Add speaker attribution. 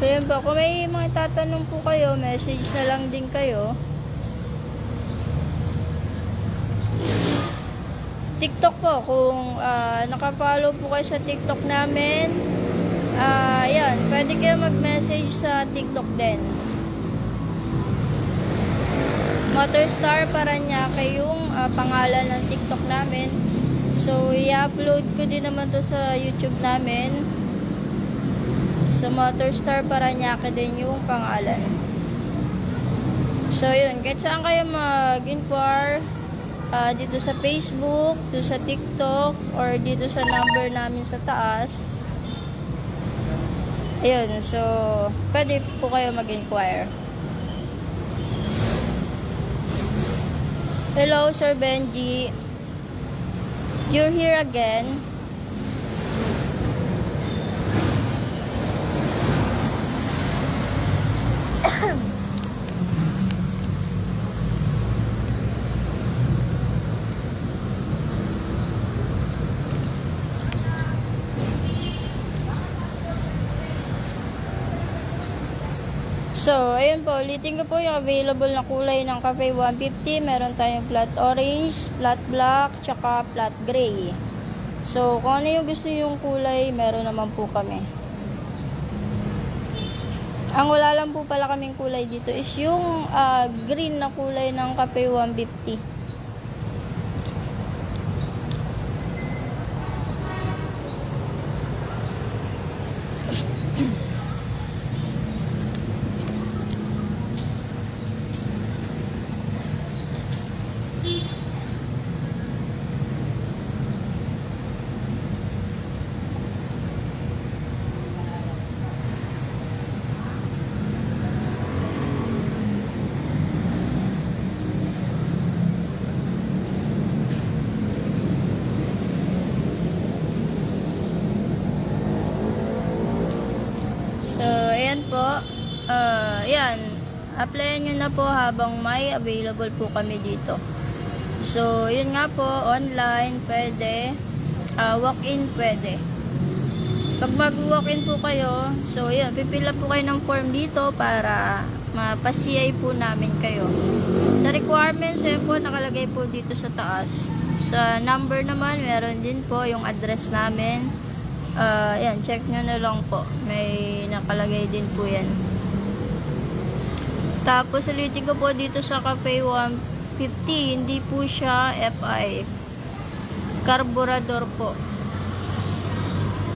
Speaker 1: So yun po, kung may mga tatanong po kayo, message na lang din kayo. TikTok po, kung nakapollow po kayo sa TikTok namin, yan, pwede kayo mag-message sa TikTok din. Motorstar Paranaque yung pangalan ng TikTok namin. So, i-upload ko din naman to sa YouTube namin. Sa Motorstar Paranaque din yung pangalan. So, yun. Kahit saan kayo mag-inquire, dito sa Facebook, dito sa TikTok, or dito sa number namin sa taas. Ayun. So, pwede po kayo mag-inquire. Hello, Sir Benji. You're here again. So, ayun po, ulitin ko po yung available na kulay ng Cafe 150. Meron tayong flat orange, flat black, tsaka flat gray. So, kung ano yung gusto yung kulay, meron naman po kami. Ang wala lang po pala kaming kulay dito is yung green na kulay ng Cafe 150. Po, yan, applyan nyo na po habang may available po kami dito. So, yun nga po, online pwede, walk-in pwede. Pag mag-walk-in po kayo, so yun, pipila po kayo ng form dito para mapa-CI po namin kayo. Sa requirements, yun po, nakalagay po dito sa taas. Sa number naman, meron din po yung address namin. Yan, check nyo na lang po. May nakalagay din po yan. Tapos, ulitin ko po dito sa Cafe 150, hindi po siya FI. Carburador po.